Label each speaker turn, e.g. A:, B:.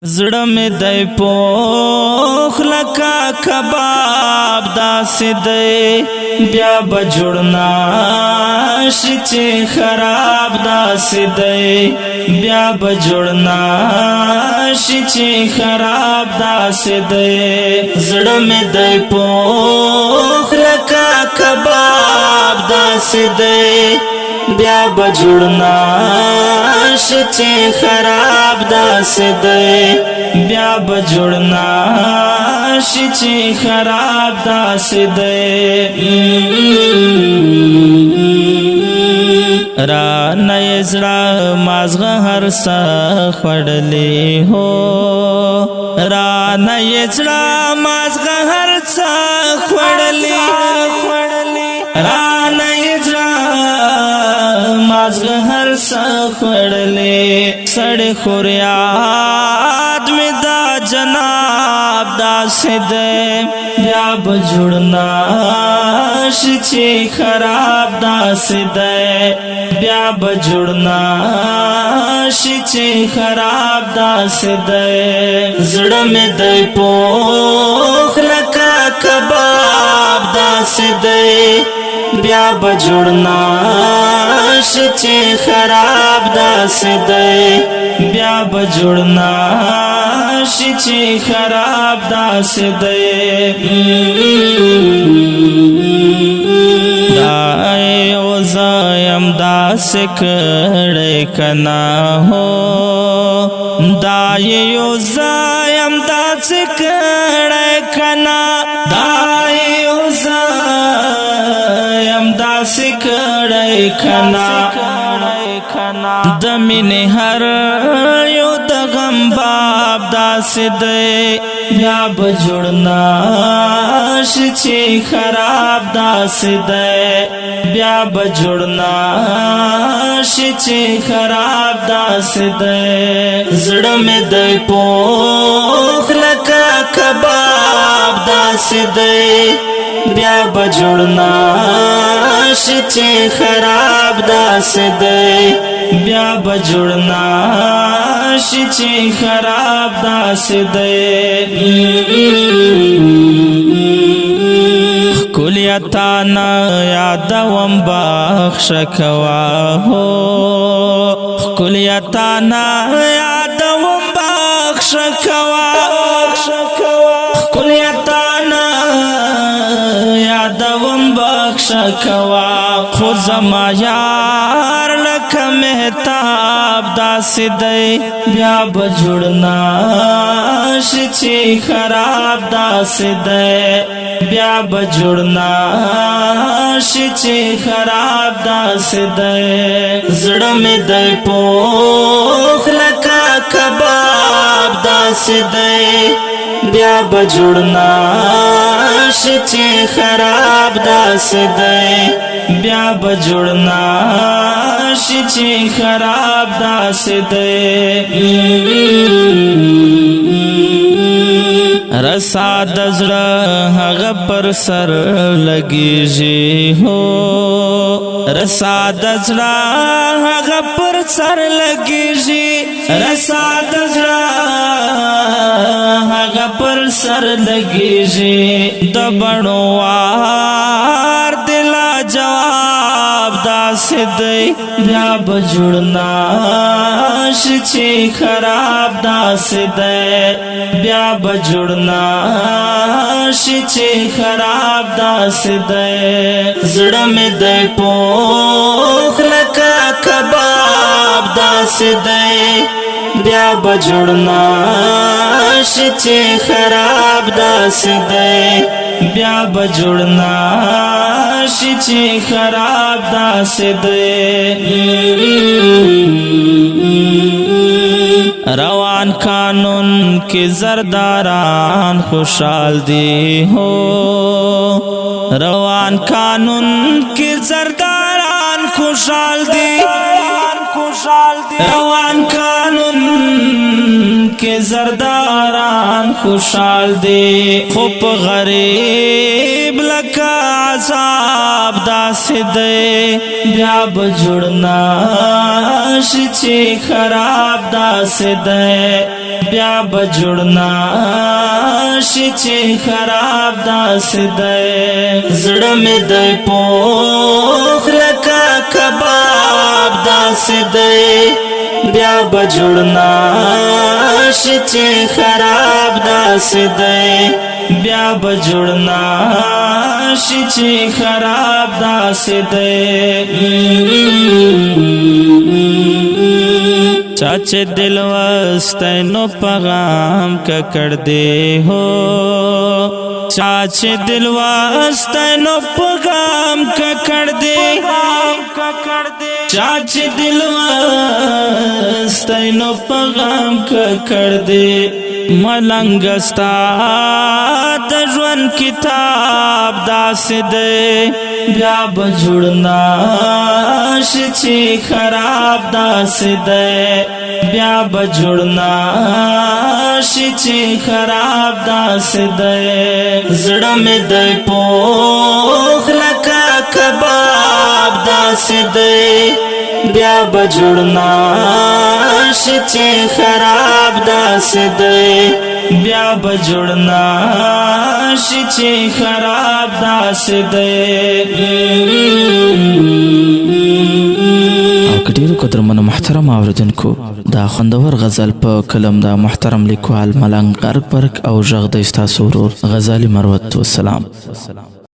A: زړه مې دی پوخ لکه کباب داسې دی بیا به جوړ نشي چې خراب داسې دی بیا به جوړ نشي چې خراب داسې دی زړه مې دی پوخ لکه کباب داسې دی بیا به جوړ نشي چې خراب داسې دی بیا به جوړ نشي چې خراب داسې دی را نه زړه مازغه هر څه خوړلې هو را نه زړه مازغه هر څه خوړلې را نه مازغه هر څه خوړلې سړې خوریاد مې دا جناب داسې دی بیا به جوړ نشي چې خراب داسې دی بیا به جوړ نشي چې خراب داسې دی زړه مې دی پوخ لکه کباب داسې دی بیا به جوړ نشي چې خراب داسې دی بیا به جوړ نشي چې خراب داسې دی دا یو ځایم داسې کړی کنا هو دا یو ځایم داسې کړی کنا دا یو ځایم داسې کړی کنا د مینې هر یو د غم باب داسې دی بیا به جوړ نشي چې خراب داسې دی بیا به جوړ نشي چې خراب داسې دی زړه مې دی پوخ لکه کباب داسې دی بیا به جوړ نشي چې خراب داسې دی بیا به جوړ نشي چې خراب داسې دی ښکلیتا نه یادوم بخښه کوه هو ښکلیتا نه یادوم بخښه کوه ښکلیتا نه یادوم بخښه کوه خو زما یار لکه مهتاب داسې دی بیا به جوړ نشي چې خراب داسې دی بیا به جوړ نشي چې خراب داسې دی زړه مې دی پوخ لکه کباب داسې دی بیا به جوړ نشي چې خراب داسې دی بیا به جوړ نشي چې خراب داسې دی رسا د زړه هغه پر سر لګیږي هو رسا د زړه هغه پر سر لګیږي رسا د زړه هغه پر سر لګیږي د بڼو وار دل جواب داسې دی بیا به جوړ نشي چې خراب داسې دی بیا به جوړ نشي چې خراب داسې دی زړه مې دی پوخ لکه کباب داسې دی بیا به جوړ نشي چې خراب داسې دی بیا به جوړ نشي چې خراب داسې دی روان قانون کې زرداران خوشحال دی هو روان قانون کې زرداران خوشحال دی روان قانون کې زرداران خوشحال دی خو په غریب لکه عذاب داسې دی بیا به جوړ نشي چې خراب داسې دی بیا بجوړنا شي چې خراب داسې دی زړه مې دی پوخ لکه کباب داسې دی بیا بجوړنا شي چې خراب داسې دی بیا بجوړنا شي چې خراب داسې دی چاچے دل واسطے نو پیغام کا کر دے ہو چاچے دل واسطے نو پیغام کا کر دے چاچے دل واسطے نو پیغام کا کر دے ملنگ استا د ژوند کتاب داسې دی بیا بجوړنا شي چې خراب داسې دی بیا بجوړنا شي چې خراب داسې دی زړه مې دی پوخ لکه کباب داسې دی بیا بجوړنا شي چې خراب داسې دی بیا بجوړنا شي چې خراب داسې دی
B: ډیرو قدرمنو محترم اوریدونکو دا خوندور غزل په کلم دا محترم لیکوال ملنګ غرق برق او ژغ د ستاسو ورور غزالي مروت والسلام